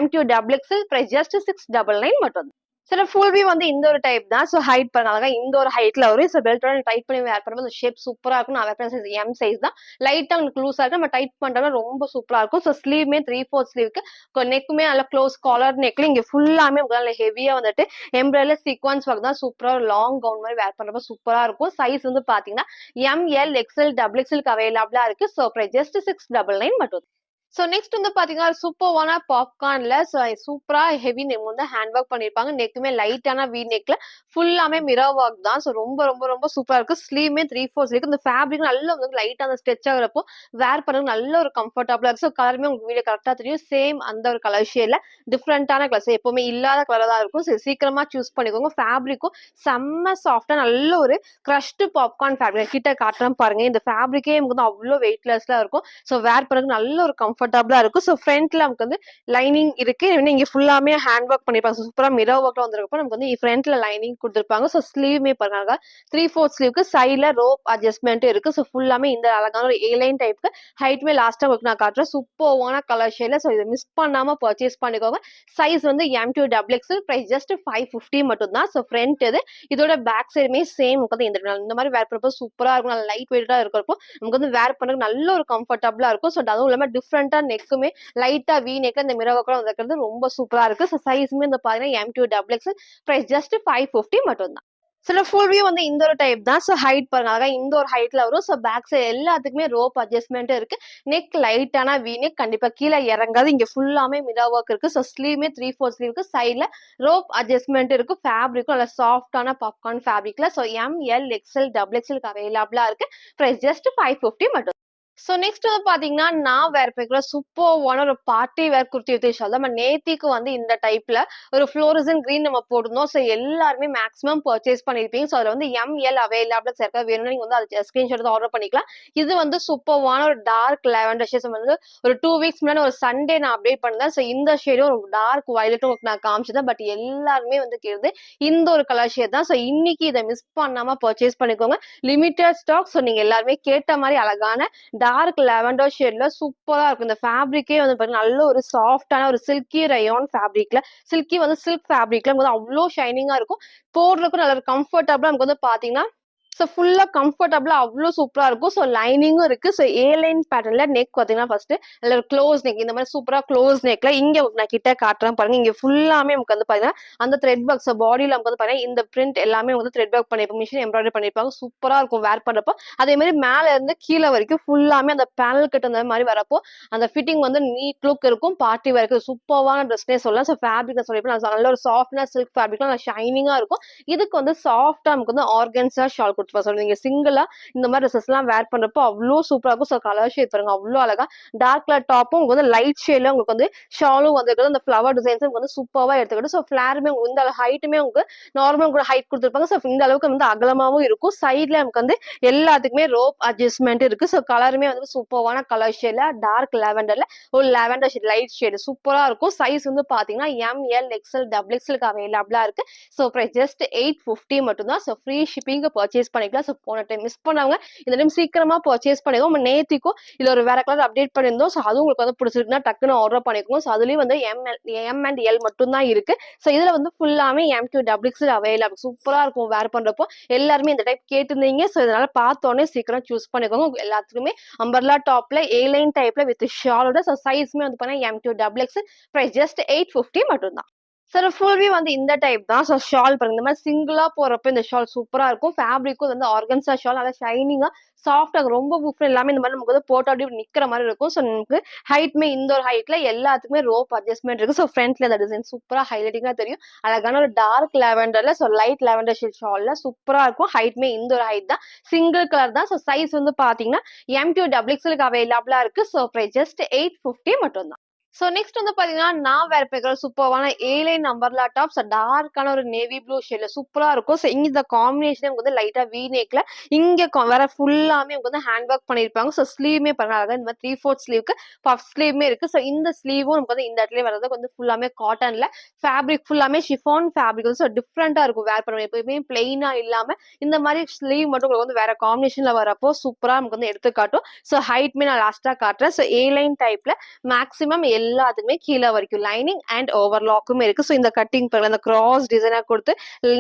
M2XXL பிரைஸ் ஜஸ்ட் 699 மட்டும். சில ஃபுல் வியூ வந்து இந்த ஒரு டைப் தான். ஸோ ஹைட் பண்ணாங்க இந்த ஒரு ஹைட்ல வரும். ஸோ பெல்ட்டோட டைட் பண்ணி வேர் பண்ணும்போது ஷேப் சூப்பரா இருக்கும். நான் வேர் பண்ண எம் சைஸ் தான். லைட்டா உங்களுக்கு லூஸா இருக்கு, நம்ம டைட் பண்றோம்னா ரொம்ப சூப்பரா இருக்கும். ஸோ ஸ்லீவ்மே 3/4 ஸ்லீவ்க்கு நெக்குமே நல்ல க்ளோஸ் காலர் நெக்ல இங்க ஃபுல்லாமே நல்ல ஹெவியா வந்துட்டு எம்ப்ராய்டரி சீக்வன்ஸ் ஒர்க் தான். சூப்பரா லாங் கவுன் மாதிரி வேர் பண்றப்ப சூப்பரா இருக்கும். சைஸ் வந்து பாத்தீங்கன்னா ML XL XXLக்கு அவைலபிளா இருக்கு. ஸோ ஜஸ்ட் 699 மட்டும். சோ நெக்ஸ்ட் வந்து பாத்தீங்கன்னா சூப்பர்வான பாப்கார்ன்ல சூப்பரா ஹெவி நெக் வந்து ஹேண்ட் ஒர்க் பண்ணிருப்பாங்க. நெக்குமே லைட்டான வி நெக்ல ஃபுல்லாமே மிரர் ஒர்க் தான். சோ ரொம்ப ரொம்ப ரொம்ப சூப்பரா இருக்கு. ஸ்லீவ்மே 3/4 ஸ்லீவ். இந்த ஃபேப்ரிக் நல்ல வந்து லைட்டா அந்த ஸ்ட்ரெச் ஆகுறப்போ வேர் பண்ண நல்ல ஒரு கம்ஃபர்டபுளா இருக்கு. ஸோ கலருமே உங்களுக்கு வீடியோ கரெக்டா தெரியும். சேம் அந்த ஒரு கலர் ஷேட்ல டிஃப்ரெண்டான கலர்ஸ் எப்பவுமே இல்லாத கலர் தான் இருக்கும். சீக்கிரமா சூஸ் பண்ணிக்கோங்க. ஃபேப்ரிக்கும் செம்ம சாஃப்டா நல்ல ஒரு கிரஷ்டு பாப்கார்ன் ஃபேப்ரிக் கிட்ட காட்டுறேன் பாருங்க. இந்த ஃபேப்ரிக்கே நமக்கு வந்து அவ்வளோ வெயிட்லெஸ்ல இருக்கும். ஸோ வேர் பண்ண நல்ல ஒரு கம்ஃபர்டபுளா இருக்கும். ஸோ ஃப்ரண்ட்ல நமக்கு வந்து லைனிங் இருக்கு. இங்க ஃபுல்லாமே ஹேண்ட் ஒர்க் பண்ணிருப்பாங்க. சூப்பரா மிரர் ஒர்க்ல வந்திருக்கப்போ நமக்கு வந்து ஃப்ரண்ட்ல லைனிங் கொடுத்துருப்பாங்க. ஸோ ஸ்லீவ்மே பாருங்க 3/4 ஸ்லீவ்க்கு சைட்ல ரோப் அட்ஜஸ்ட்மெண்ட் இருக்கு. ஸோ ஃபுல்லாமே இந்த அழகான ஒரு ஏலைன் டைப்க்கு ஹைட்மே லாஸ்டா உங்களுக்கு நான் காட்டுறேன். சூப்பர்வான கலர் ஷேட்ல. ஸோ இதை மிஸ் பண்ணாம பர்ச்சேஸ் பண்ணிக்கோங்க. சைஸ் வந்து M2XXL பிரைஸ் ஜஸ்ட் 550 மட்டும் தான். ஸோ ஃப்ரண்ட் இது இதோட பேக் சைடுமே சேம் வந்து இந்த மாதிரி வேர் பண்ணுறப்போ சூப்பரா இருக்கும். நல்ல லைட் வெயிட்டா இருக்கிறப்போ நமக்கு வந்து வேர் பண்ண நல்ல ஒரு கம்ஃபர்டபுளா இருக்கும். ஸோ அதுவும் இல்லாம டிஃப்ரெண்டா நெக்குமே லைட்டா வி நெக்ல இந்த மிரர் ஒர்க்லாம் வந்துருக்கிறது ரொம்ப சூப்பரா இருக்கு. ஸோ சைஸுமே இந்த பாத்தீங்கன்னா M2XXL பிரைஸ் ஜஸ்ட் 550 மட்டும் தான். சில ஃபுல் வியூ வந்து இந்த ஒரு டைப் தான். ஸோ ஹைட் பாருங்க அழகா இந்த ஒரு ஹைட்ல வரும். ஸோ பேக் சைடு எல்லாத்துக்குமே ரோப் அட்ஜஸ்ட்மெண்ட் இருக்கு. நெக் லைட்டான வி நெக் கண்டிப்பா கீழே இறங்காது. இங்க ஃபுல்லாமே மிரர் ஒர்க் இருக்கு. ஸோ ஸ்லீவ்மே 3/4 ஸ்லீவ்க்கு சைட்ல ரோப் அட்ஜஸ்ட்மெண்ட் இருக்கு. ஃபேப்ரிக்கும் நல்ல சாஃப்டான பாப்கார்ன் ஃபேப்ரிக்ல. ஸோ ML XL XXLக்கு அவைலபிளா இருக்கு. பிரைஸ் ஜஸ்ட் 550 மட்டும். ஸோ நெக்ஸ்ட் வந்து பாத்தீங்கன்னா, நான் வேர் பண்ணிக்கிற சூப்பர்வான ஒரு party wear kurti with shawl. நம்ம நேத்திக்கு வந்து இந்த டைப்ல ஒரு ஃப்ளோரசன்ட் கிரீன் நம்ம போட்டிருந்தோம். ஸோ எல்லாருமே மேக்ஸிமம் பர்ச்சேஸ் பண்ணியிருப்பீங்க. ஸோ அதுல வந்து எம் அவைலபிளா இருக்க வேணும்னா நீங்க வந்து அது ஸ்கிரீன்ஷாட் எடுத்து ஆர்டர் பண்ணிக்கலாம். இது வந்து சூப்பர்வான ஒரு டார்க் லாவெண்டர் ஷேட்ஸ் வந்து ஒரு 2 வீக்ஸ் முன்னாடி ஒரு சண்டே நான் அப்டேட் பண்ணேன். ஸோ இந்த ஷேடும் ஒரு டார்க் வயலட்டும் உங்களுக்கு நான் காமிச்சேன். பட் எல்லாருமே வந்து கேக்குது இந்த ஒரு கலர் ஷேட் தான். ஸோ இன்னைக்கு இதை மிஸ் பண்ணாம பர்ச்சேஸ் பண்ணிக்கோங்க. Limited stock. ஸோ நீங்க எல்லாருமே கேட்ட மாதிரி அழகான டார்க் லாவெண்டர் ஷேட்ல சூப்பரா இருக்கும். இந்த ஃபேப்ரிக்கே வந்து பாத்தீங்கன்னா நல்ல ஒரு சாஃப்டான ஒரு சில்கி ரயான் ஃபேப்ரிக்ல சில்கி வந்து சில்க் ஃபேப்ரிக்ல வந்து அவ்வளோ ஷைனிங்கா இருக்கும். போடுறதுக்கும் நல்ல ஒரு கம்ஃபர்டபுளா நமக்கு வந்து பாத்தீங்கன்னா ஸோ ஃபுல்லா கம்ஃபர்டபுளா அவ்வளோ சூப்பரா இருக்கும். ஸோ லைனிங்கும் இருக்கு. ஸோ ஏ லைன் பேட்டர்ன்ல நெக் பாத்தீங்கன்னா ஃபர்ஸ்ட் நல்ல ஒரு க்ளோஸ் நெக் இந்த மாதிரி சூப்பரா க்ளோஸ் நெக்ல இங்க நான் கிட்ட காட்டுறேன் பாருங்க. இங்க ஃபுல்லாமே நமக்கு வந்து பாத்தீங்கன்னா அந்த த்ரெட் ஒர்க் பாடியில நமக்கு வந்து பாத்தீங்கன்னா இந்த பிரிண்ட் எல்லாமே வந்து த்ரெட் ஒர்க் பண்ணிருப்பாங்க. மிஷின் எம்ப்ராய்டரி பண்ணிருப்பாங்க. சூப்பரா இருக்கும் வேர் பண்றப்போ. அதே மாதிரி மேல இருந்து கீழே வரைக்கும் ஃபுல்லாமே அந்த பேனல் கட் அந்த மாதிரி வரப்போ அந்த ஃபிட்டிங் வந்து நீட் லுக் இருக்கும். பார்ட்டி வேர்க்கு சூப்பரான ட்ரெஸ்னே சொல்லலாம். ஸோ ஃபேப்ரிக் சொல்லிப்போ நல்ல ஒரு சாஃப்ட்னா சில்க் ஃபேப்ரிக்லாம் நல்லா ஷைனிங்கா இருக்கும். இதுக்கு வந்து சாஃப்டா நமக்கு வந்து ஆர்கன்ஸா ஷால் கொடுத்துருப்பா. ஸோ நீங்க சிங்கிளா இந்த மாதிரி ட்ரெஸ்ஸஸ் எல்லாம் வேர் பண்றப்போ அவ்வளோ சூப்பரா இருக்கும். ஸோ கலர் ஷேட் பாருங்க அவ்வளோ அழகா டார்க் கலர் டாப்பும் உங்களுக்கு வந்து லைட் ஷேட்ல உங்களுக்கு வந்து ஷாலும் வந்து அந்த ஃபிளவர் டிசைன்ஸும் வந்து சூப்பரா எடுத்துக்கிட்டு ஸோ ஃபிளாருமே இந்த ஹைட்டுமே உங்களுக்கு நார்மல் கூட ஹைட் கொடுத்துருப்பாங்க. ஸோ இந்த அளவுக்கு வந்து அகலமாவும் இருக்கும். சைட்ல நமக்கு வந்து எல்லாத்துக்குமே ரோப் அட்ஜஸ்ட்மெண்ட் இருக்கு. ஸோ கலருமே வந்து சூப்பரான கலர் ஷேட்ல டார்க் லாவெண்டர்ல ஒரு லாவெண்டர் ஷேட் லைட் ஷேடு சூப்பரா இருக்கும். சைஸ் வந்து பாத்தீங்கன்னா எம்எல் எக்ஸ்எல் டபுள் எக்ஸ்எலுக்கு அவைலபிளா இருக்கு. ஸோ ப்ரைஸ் ஜஸ்ட் 850 மட்டும் தான். ஸோ ஃப்ரீ ஷிப்பிங் பர்ச்சேஸ் பண்ணிக்கலாம். ஸோ போன டைம் மிஸ் பண்ணவங்க இந்த டைம் சீக்கிரமா பர்ச்சேஸ் பண்ணிடுவோம். நம்ம நேத்திக்கும் இதுல ஒரு வேற கலர் அப்டேட் பண்ணியிருந்தோம். ஸோ அதுவும் உங்களுக்கு வந்து பிடிச்சிருக்குன்னா டக்குன்னு ஆர்டர் பண்ணிக்கோங்க. ஸோ அதுலயும் வந்து எம் அண்ட் எல் மட்டும் தான் இருக்கு. ஸோ இதுல வந்து ஃபுல்லாமே M2 டபுள் எக்ஸ்எல் அவைலபிள் சூப்பரா இருக்கும் வேர் பண்றப்போ. எல்லாருமே இந்த டைப் கேட்டிருந்தீங்க. ஸோ இதனால பார்த்தோன்னே சீக்கிரம் சூஸ் பண்ணிக்கோங்க. எல்லாத்துக்குமே அம்பர்லா டாப்ல ஏ லைன் டைப்ல வித் ஷாலோட ஸோ சைஸ்மே வந்து பார்த்தீங்கன்னா M2 double X price just 850 மட்டும் தான். சார் ஃபுல் வியூ வந்து இந்த டைப் தான். ஸோ ஷால் பாருங்க. இந்த மாதிரி சிங்கிளா போறப்ப இந்த ஷால் சூப்பரா இருக்கும். ஃபேப்ரிக்கும் வந்து ஆர்கன்ஸா ஷால் நல்லா ஷைனிங்கா சாஃப்டா ரொம்ப புஃப் எல்லாமே இந்த மாதிரி நமக்கு வந்து போட்டோ அப்படி நிக்கிற மாதிரி இருக்கும். ஸோ நமக்கு ஹைட்மே இந்த ஒரு ஹைட்ல எல்லாத்துக்குமே ரோப் அட்ஜஸ்ட்மெண்ட் இருக்கு. ஸோ ஃப்ரண்ட்ல இந்த டிசைன் சூப்பரா ஹைலைட்டிங்கா தெரியும். அழகான ஒரு டார்க் லாவெண்டர்ல ஸோ லைட் லாவெண்டர் ஷால்ல சூப்பரா இருக்கும். ஹைட்மே இந்த ஒரு ஹைட் தான். சிங்கிள் கலர் தான். ஸோ சைஸ் வந்து பாத்தீங்கன்னா M2 டபுள் எக்ஸ்எலுக்கு அவைலபிளா இருக்கு. ஸோ பிரைஸ் ஜஸ்ட் 850 மட்டும் தான். ஸோ நெக்ஸ்ட் வந்து பாத்தீங்கன்னா நான் வேர் பண்ணிக்கிற சூப்பரான ஏலைன் அம்பர்லா டாப்ஸ் டார்க்கான ஒரு நேவி ப்ளூ ஷேட்ல சூப்பரா இருக்கும். ஸோ இங்க இந்த காம்பினேஷன் வந்து லைட்டா வி நெக்ல இங்க வேற ஃபுல்லாமே வந்து ஹேண்ட் ஒர்க் பண்ணிருப்பாங்க. ஸோ ஸ்லீவ்மே பாருங்க அழகா இந்த மாதிரி 3/4 ஸ்லீவ்க்கு பஃப் ஸ்லீவ்மே இருக்கு. ஸோ இந்த ஸ்லீவும் நமக்கு வந்து இந்த இடத்துல வர்றது வந்து ஃபுல்லாமே காட்டன்ல ஃபேப்ரிக் ஃபுல்லாமே ஷிஃபான் ஃபேப்ரிக் வந்து ஸோ டிஃப்ரெண்டா இருக்கும் வேர் பண்ணுவோம். எப்பயுமே பிளெயினா இல்லாம இந்த மாதிரி ஸ்லீவ் மட்டும் உங்களுக்கு வந்து வேற காம்பினேஷன்ல வரப்போ சூப்பரா நமக்கு வந்து எடுத்துக்காட்டும். ஸோ ஹைட்மே நான் லாஸ்டா காட்டுறேன். ஸோ ஏலைன் டைப்ல மேக்ஸிமம் எல்லாத்துக்குமே கீழே வரைக்கும் லைனிங் அண்ட் ஓவர்லாக்குமே இருக்கு. ஸோ இந்த கட்டிங் பாருங்க அந்த கிராஸ் டிசைனா கொடுத்து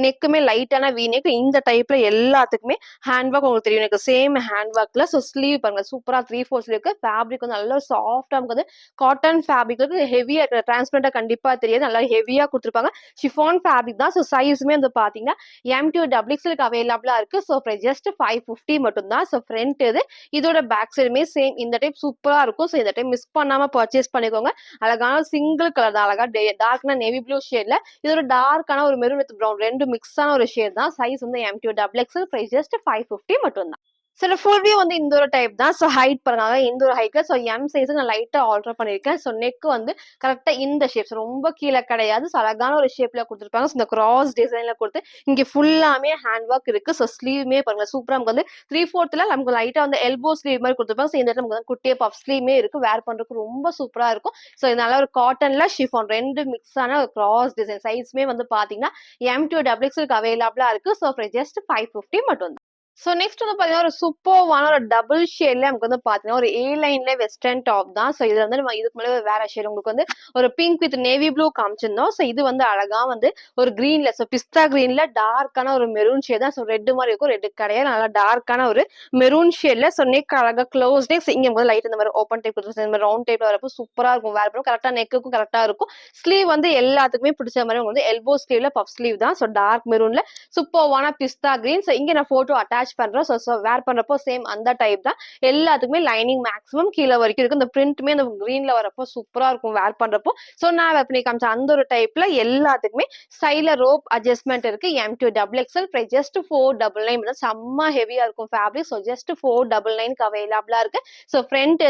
நெக்குமே லைட்டான வி நெக் இந்த டைப்ல எல்லாத்துக்குமே ஹேண்ட் ஒர்க் உங்களுக்கு தெரியும். எனக்கு சேம் ஹேண்ட் ஒர்க்ல ஸோ ஸ்லீவ் பாருங்க சூப்பரா 3/4 ஸ்லீவ்க்கு ஃபேப்ரிக் வந்து நல்ல சாஃப்டா நமக்கு வந்து காட்டன் ஃபேப்ரிக் ஹெவியா டிரான்ஸ்பரண்டா கண்டிப்பா தெரியாது. நல்லா ஹெவியா கொடுத்துருப்பாங்க. ஷிஃபான் ஃபேப்ரிக் தான். ஸோ சைஸுமே வந்து பாத்தீங்கன்னா M2 டபுள் எக்ஸ்எலுக்கு அவைலபிளா இருக்கு. ஸோ ஜஸ்ட் 550 மட்டும் தான். ஸோ ஃப்ரண்ட் இது இதோட பேக் சைடுமே சேம் இந்த டைப் சூப்பரா இருக்கும். ஸோ இந்த டைம் மிஸ் பண்ணாம பர்ச்சேஸ் பண்ணிக்கோங்க. அழகான சிங்கிள் கலர் தான். அழகா டார்க்னா நேவி ப்ளூ ஷேட்ல இது ஒரு டார்க்கான ஒரு மெரூன் வித் ப்ரௌன் ரெண்டு மிக்ஸ் ஆன ஒரு ஷேட் தான். சைஸ் வந்து M2 double XL price just 550 மட்டும் தான். சில ஃபுல் வியூ வந்து இந்த ஒரு டைப் தான். ஸோ ஹைட் பாருங்க இந்த ஒரு ஹைட்ல ஸோ எம் சைஸ் நான் லைட்டா ஆல்டர் பண்ணிருக்கேன். ஸோ நெக் வந்து கரெக்டா இந்த ஷேப்ஸ் ரொம்ப கீழே கிடையாது. ஸோ அழகான ஒரு ஷேப்ல கொடுத்துருப்பாங்க. ஸோ இந்த கிராஸ் டிசைன்ல கொடுத்து இங்க ஃபுல்லாமே ஹேண்ட் ஒர்க் இருக்கு. ஸோ ஸ்லீவ்மே பாருங்க சூப்பரா நமக்கு வந்து 3/4 நமக்கு லைட்டா வந்து எல்போ ஸ்லீவ் மாதிரி கொடுத்துருப்பாங்க. ஸோ இந்த இடத்துல நமக்கு வந்து குட்டிய பஃப் ஸ்லீவ்மே இருக்கு. வேர் பண்றதுக்கு ரொம்ப சூப்பரா இருக்கும். ஸோ இதனால ஒரு காட்டன்ல ஷிஃபான் ரெண்டு மிக்ஸ் ஆன ஒரு கிராஸ் டிசைன் சைஸ்மே வந்து பாத்தீங்கன்னா M2 டபுள் எக்ஸ்எலுக்கு அவைலபிளா இருக்கு. ஸோ ஜஸ்ட் 550 மட்டும் தான். ஸோ நெக்ஸ்ட் வந்து பாத்தீங்கன்னா ஒரு சூப்பர்வான ஒரு டபுள் ஷேட்ல நமக்கு வந்து பாத்தீங்கன்னா ஒரு ஏ லைன்ல வெஸ்டர்ன் டாப் தான். ஸோ இது வந்து நம்ம இதுக்கு மேலே வேற ஷேட் உங்களுக்கு வந்து ஒரு பிங்க் வித் நேவி ப்ளூ காமிச்சிருந்தோம். ஸோ இது வந்து அழகா வந்து ஒரு கிரீன்ல ஸோ பிஸ்தா கிரீன்ல டார்க்கான ஒரு மெரூன் ஷேட் தான். ஸோ ரெட் மாதிரி இருக்கும். ரெட் கிடையாது நல்லா டார்க்கான ஒரு மெரூன் ஷேட்ல ஸோ நெக் அழகா க்ளோஸ் நெக் இங்க வந்து லைட் இந்த மாதிரி ஓப்பன் டைப் இந்த மாதிரி ரவுண்ட் டைப்ல வரப்போ சூப்பரா இருக்கும். வேற பண்ணும் கரெக்டா நெக்குக்கும் கரெக்டா இருக்கும். ஸ்லீவ் வந்து எல்லாத்துக்குமே பிடிச்ச மாதிரி வந்து எல்போ ஸ்லீவ்ல பஃப் ஸ்லீவ் தான். ஸோ டார்க் மெரூன்ல சூப்பர்வான பிஸ்தா கிரீன். ஸோ இங்க நான் போட்டோ அட்டாச் மேட்ச் பண்றோம். ஸோ வேர் பண்றப்போ சேம் அந்த டைப் தான். எல்லாத்துக்குமே லைனிங் மேக்ஸிமம் கீழே வரைக்கும் இருக்கு. இந்த பிரிண்ட்டுமே அந்த கிரீன்ல வரப்போ சூப்பரா இருக்கும் வேர் பண்றப்போ. ஸோ நான் வேர் பண்ணி காமிச்சேன் அந்த ஒரு டைப்ல எல்லாத்துக்குமே சைட்ல ரோப் அட்ஜஸ்ட்மெண்ட் இருக்கு. M2 double XL price just 499. செம்ம ஹெவியா இருக்கும் ஃபேப்ரிக். ஸோ ஜஸ்ட் 499க்கு அவைலபிளா இருக்கு. ஸோ ஃப்ரண்ட்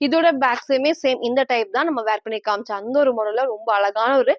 இதோட பேக்ஸுமே சேம் இந்த டைப் தான் நம்ம வேர் பண்ணி காமிச்சோம். அந்த ஒரு மாடல்ல ரொம்ப அழகான ஒரு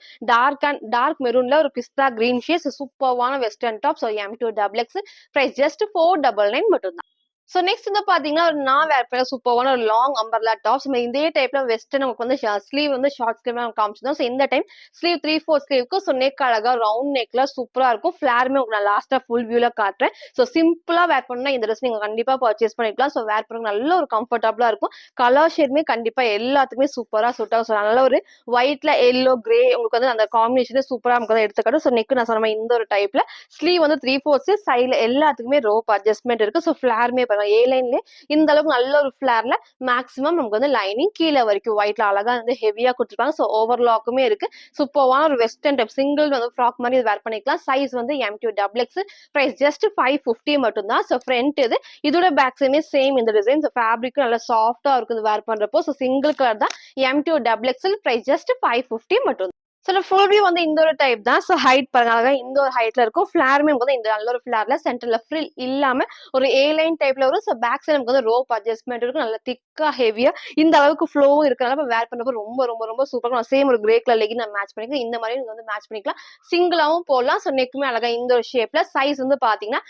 டார்க் மெரூன்ல ஒரு பிஸ்தா கிரீன் ஷேட்ஸ் சூப்பர்வான western top. So M2 double X price just 499 மட்டும் தான். ஸோ நெக்ஸ்ட் வந்து பாத்தீங்கன்னா ஒரு நான் வேர் பண்ண சூப்பரான ஒரு லாங் அம்பர்லா டாப்ஸ். நம்ம இதே டைப்ல வெஸ்டர்ன் நமக்கு வந்து ஸ்லீவ் வந்து ஷார்ட் ஸ்லீவ் நம்ம காமிச்சிருந்தோம். ஸோ இந்த டைம் ஸ்லீவ் 3/4 ஸ்லீவ்க்கு ஸோ நெக் அழகா ரவுண்ட் நெக்ல சூப்பரா இருக்கும். ஃபிளாருமே உங்களுக்கு நான் லாஸ்டா ஃபுல் வியூல காட்டுறேன். ஸோ சிம்பிளா வேர் பண்ணா இந்த ட்ரெஸ் நீங்க கண்டிப்பா பர்ச்சேஸ் பண்ணிக்கலாம். ஸோ வேர் பண்ண நல்ல ஒரு கம்ஃபர்டபுளா இருக்கும். கலர் ஷேடுமே கண்டிப்பா எல்லாத்துக்குமே சூப்பரா சூட் ஆகும். ஸோ நல்ல ஒரு ஒயிட்ல எல்லோ கிரே உங்களுக்கு வந்து அந்த காம்பினேஷனே சூப்பரா நமக்கு வந்து எடுத்துக்காட்டும். ஸோ நெக் நான் சொன்ன இந்த ஒரு டைப்ல ஸ்லீவ் வந்து 3/4 சைட்ல எல்லாத்துக்குமே ரோப் அட்ஜஸ்ட்மெண்ட் இருக்கு. ஸோ ஃபிளாருமே ஏ லைன்ல இந்த அளவுக்கு நல்ல ஒரு ஃபிளார்ல மேக்ஸிமம் நமக்கு வந்து லைனிங் கீழே வரைக்கும் ஒயிட்ல அழகா வந்து ஹெவியா கொடுத்துருப்பாங்க. ஸோ ஓவர்லாக்குமே இருக்கு. சூப்பர்வான ஒரு வெஸ்டர்ன் டைப் சிங்கிள் வந்து ஃப்ராக் மாதிரி வேர் பண்ணிக்கலாம். சைஸ் வந்து M2 double X price just 550 மட்டும் தான். ஸோ ஃப்ரண்ட் இதோட பேக்ஸுமே சேம் இந்த டிசைன். ஸோ ஃபேப்ரிக்கும் நல்லா சாஃப்டா இருக்கும் வேர் பண்றப்போ. ஸோ சிங்கிள் கலர் தான். M2 double X price just 550 மட்டும். ஸோ ஃபுல் வியூ வந்து இந்த ஒரு டைப் தான். ஸோ ஹைட் பாருங்க அழகா இந்த ஒரு ஹைட்ல இருக்கும். ஃபிளாருமே வந்து இந்த நல்ல ஒரு ஃபிளார்ல சென்டர்ல ஃப்ரில் இல்லாம ஒரு ஏ லைன் டைப்ல வரும். ஸோ பேக் சைடு நமக்கு வந்து ரோப் அட்ஜஸ்ட்மெண்ட் இருக்கும். நல்லா திக்கா ஹெவியா இந்த அளவுக்கு ஃப்ளோவும் இருக்கனால வேர் பண்ணப்போ ரொம்ப ரொம்ப ரொம்ப சூப்பரா சேம் ஒரு கிரே கலர் லெகின் நான் மேட்ச் பண்ணிக்கலாம். இந்த மாதிரி நீங்க வந்து மேட்ச் பண்ணிக்கலாம். சிங்கிளாவும் போடலாம். ஸோ நெக்குமே அழகா இந்த ஒரு ஷேப்ல சைஸ் வந்து பாத்தீங்கன்னா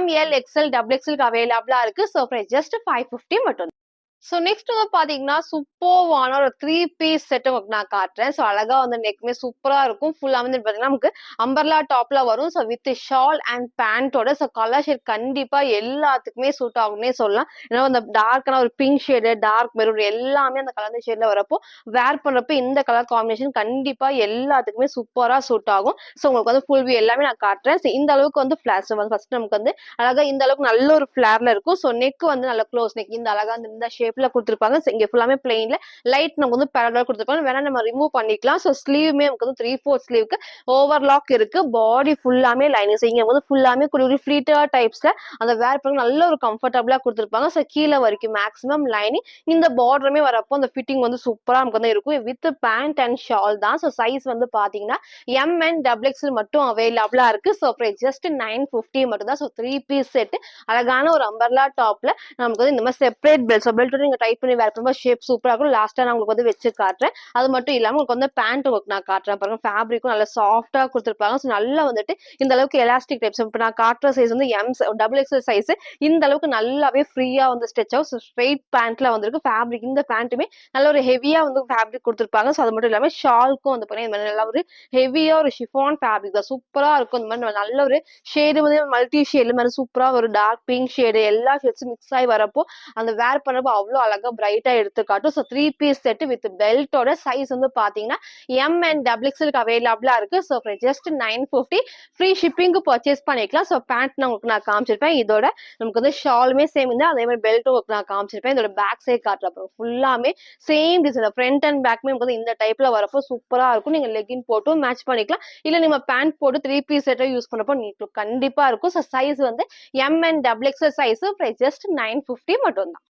ML XL டபுள் எக்ஸ்எல் அவைலபிளா இருக்கு. ஸோ பிரைஸ் ஜஸ்ட் 550 மட்டும். ஸோ நெக்ஸ்ட் வந்து பாத்தீங்கன்னா சூப்பர்வான ஒரு 3 பீஸ் செட் உங்களுக்கு நான் காட்டுறேன். ஸோ அழகா வந்து நெக்குமே சூப்பரா இருக்கும். ஃபுல்லா வந்து பாத்தீங்கன்னா நமக்கு அம்பர்லா டாப்ல வரும். ஸோ வித் ஷால் அண்ட் பேண்டோட. ஸோ கலர் ஷேட் கண்டிப்பா எல்லாத்துக்குமே சூட் ஆகும்னே சொல்லலாம். ஏன்னா அந்த டார்க்கான ஒரு பிங்க் ஷேடு டார்க் மெரூன் எல்லாமே அந்த கலர் ஷேட்ல வரப்போ வேர் பண்றப்போ இந்த கலர் காம்பினேஷன் கண்டிப்பா எல்லாத்துக்குமே சூப்பரா சூட் ஆகும். ஸோ உங்களுக்கு வந்து ஃபுல் வியூ எல்லாமே நான் காட்டுறேன். ஸோ இந்த அளவுக்கு வந்து ஃபிளார்ஸ் ஃபர்ஸ்ட் நமக்கு வந்து அழகா இந்த அளவுக்கு நல்ல ஒரு ஃபிளார்ல இருக்கும். ஸோ நெக் வந்து நல்ல க்ளோஸ் நெக் இந்த அழகா இந்த ஷேப்ல கொடுத்துருப்பாங்க. இங்க ஃபுல்லாமே பிளெயின்ல லைட் நமக்கு வந்து பேரலா கொடுத்துருப்பாங்க. வேணா நம்ம ரிமூவ் பண்ணிக்கலாம். ஸோ ஸ்லீவுமே நமக்கு வந்து 3/4 ஸ்லீவுக்கு ஓவர்லாக் இருக்கு. பாடி ஃபுல்லாமே லைனிங். இங்க வந்து ஃபுல்லாமே ஒரு ஃபிளீட்டா டைப்ஸ்ல அந்த வேர் பண்ண நல்ல ஒரு கம்ஃபர்டபுளா கொடுத்துருப்பாங்க. ஸோ கீழே வரைக்கும் மேக்ஸிமம் லைனிங் இந்த பார்டருமே வரப்போ அந்த ஃபிட்டிங் வந்து சூப்பரா நமக்கு வந்து இருக்கும். வித் பேண்ட் அண்ட் ஷால் தான். ஸோ சைஸ் வந்து பாத்தீங்கன்னா MN டபுள் எக்ஸ்எல் மட்டும் அவைலபிளா இருக்கு. ஸோ பிரைஸ் ஜஸ்ட் 950 மட்டும் தான். ஸோ 3 பீஸ் செட் அழகான ஒரு அம்பர்லா டாப்ல நமக்கு வந்து இந்த மாதிரி செப்பரேட் பெல்ட். ஸோ பெல்ட் நீங்க டைப் பண்ணி வேர் பண்ணும்போது ஷேப் சூப்பரா இருக்கும். லாஸ்டா நான் உங்களுக்கு வந்து வச்சு காட்டுறேன். அது மட்டும் இல்லாம உங்களுக்கு வந்து பேண்ட் உங்களுக்கு நான் காட்டுறேன் பாருங்க. ஃபேப்ரிக்கும் நல்லா சாஃப்டா கொடுத்துருப்பாங்க. ஸோ நல்லா வந்துட்டு இந்த அளவுக்கு எலாஸ்டிக் டைப்ஸ். இப்போ நான் காட்டுற சைஸ் வந்து டபுள் எக்ஸ்எல் சைஸ். இந்த அளவுக்கு நல்லாவே ஃப்ரீயா வந்து ஸ்ட்ரெச் ஆகும். ஸோ ஸ்ட்ரெயிட் பேண்ட்ல வந்திருக்கு ஃபேப்ரிக். இந்த பேண்ட்டுமே நல்ல ஒரு ஹெவியா வந்து ஃபேப்ரிக் கொடுத்துருப்பாங்க. ஸோ அது மட்டும் இல்லாம ஷால்க்கும் வந்து பாத்தீங்கன்னா நல்ல ஒரு ஹெவியா ஒரு ஷிஃபான் ஃபேப்ரிக் தான். சூப்பரா இருக்கும். இந்த மாதிரி நல்ல ஒரு ஷேடு வந்து மல்டி ஷேடு மாதிரி சூப்பரா ஒரு டார்க் பிங்க் ஷேடு எல்லா ஷேட்ஸும் மிக்ஸ் ஆகி வரப்போ அந்த வேர் பண்ணப்போ அவ்வளோ அழகா பிரைட்டா எடுத்து காட்டும். ஸோ 3 பீஸ் செட் வித் பெல்ட்டோட சைஸ் வந்து பாத்தீங்கன்னா MN டபுள் எக்ஸ்எல்க்கு அவைலபிளா இருக்கு. ஸோ ஜஸ்ட் 950 ஃப்ரீ ஷிப்பிங்க்கு பர்ச்சேஸ் பண்ணிக்கலாம். ஸோ பேண்ட் உங்களுக்கு நான் காமிச்சிருப்பேன். இதோட நமக்கு வந்து ஷாலுமே சேம் தான். அதே மாதிரி பெல்ட்டும் உங்களுக்கு நான் காமிச்சிருப்பேன். இதோட பேக் சைட் காட்டுறப்போ ஃபுல்லாமே சேம் டிசைன் ஃப்ரண்ட் அண்ட் பேக்மே வந்து இந்த டைப்ல வரப்போ சூப்பரா இருக்கும். நீங்க லெகின் போட்டும் மேட்ச் பண்ணிக்கலாம். இல்ல நீங்க பேண்ட் போட்டு 3 பீஸ் செட்டை யூஸ் பண்ணப்போ நீட் கண்டிப்பா இருக்கும். ஸோ சைஸ் வந்து MN double XL size price just 950 மட்டும் தான்.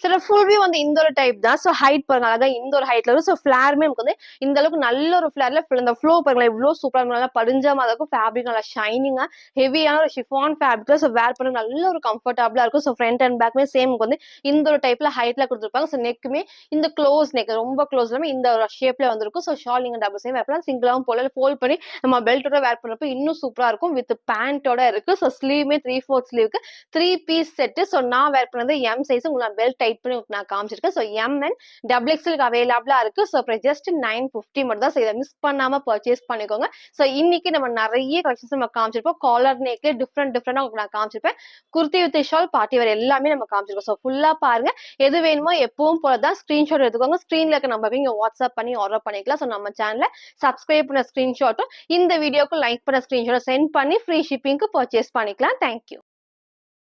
சில ஃபுல் வியூ வந்து இந்த ஒரு டைப் தான். ஸோ ஹைட் பாருங்க அழகா இந்த ஒரு ஹைட்ல வரும். ஸோ ஃபிளாருமே நமக்கு வந்து இந்த அளவுக்கு நல்ல ஒரு ஃபிளார்ல இந்த ஃப்ளோ பாருங்களா இவ்வளோ சூப்பராக நல்லா படிஞ்ச மாதிரி இருக்கும். ஃபேப்ரிக் நல்லா ஷைனிங்கா ஹெவியான ஒரு ஷிஃபான் ஃபேப்ரிக்ல. ஸோ வேர் பண்ண நல்ல ஒரு கம்ஃபர்டபுளா இருக்கும். ஸோ ஃப்ரண்ட் அண்ட் பேக்மே சேம் வந்து இந்த ஒரு டைப்ல ஹைட்ல கொடுத்துருப்பாங்க. ஸோ நெக்குமே இந்த க்ளோஸ் நெக் ரொம்ப க்ளோஸ் இல்லாமல் இந்த ஒரு ஷேப்ல வந்திருக்கும். ஸோ ஷால் நீங்க டபுள் சேம் வேர் பண்ணலாம். சிங்கிளாகவும் போல ஃபோல்ட் பண்ணி நம்ம பெல்ட்டோட வேர் பண்ணப்போ இன்னும் சூப்பரா இருக்கும். வித் பேண்டோட இருக்கு. ஸோ ஸ்லீவ்மே 3/4 ஸ்லீவுக்கு 3 பீஸ் செட். ஸோ நான் வேர் பண்ணது M சைஸ் உங்களுக்கு பெல்ட் டைட் பண்ணி நான் காமிச்சிருக்கேன். ஸோ MN டபுள் எக்ஸ்எல்க்கு அவைலபிளா இருக்கு. ஸோ ஜஸ்ட் 950 மட்டும் தான். ஸோ இதை மிஸ் பண்ணாம பர்ச்சேஸ் பண்ணிக்கோங்க. ஸோ இன்னைக்கு நம்ம நிறைய கலெக்ஷன்ஸ் நம்ம காமிச்சிருப்போம். காலர் நெக்ல டிஃப்ரெண்டா உங்களுக்கு நான் காமிச்சிருப்பேன். Kurti with shawl party wear எல்லாமே நம்ம காமிச்சிருக்கோம். ஸோ ஃபுல்லா பாருங்க. எது வேணுமோ எப்பவும் போலதான் ஸ்கிரீன்ஷாட் எடுத்துக்கோங்க. ஸ்கிரீன்ல இருக்க நம்ம நீங்க வாட்ஸ்அப் பண்ணி ஆர்டர் பண்ணிக்கலாம். ஸோ நம்ம சேனல்ல சப்ஸ்கிரைப் பண்ண ஸ்கிரீன்ஷாட்டும் இந்த வீடியோக்கு லைக் பண்ண ஸ்கிரீன்ஷாட் சென்ட் பண்ணி ஃப்ரீ ஷிப்பிங்க்கு பர்ச்சேஸ் பண்ணிக்கலாம். தேங்க்யூ.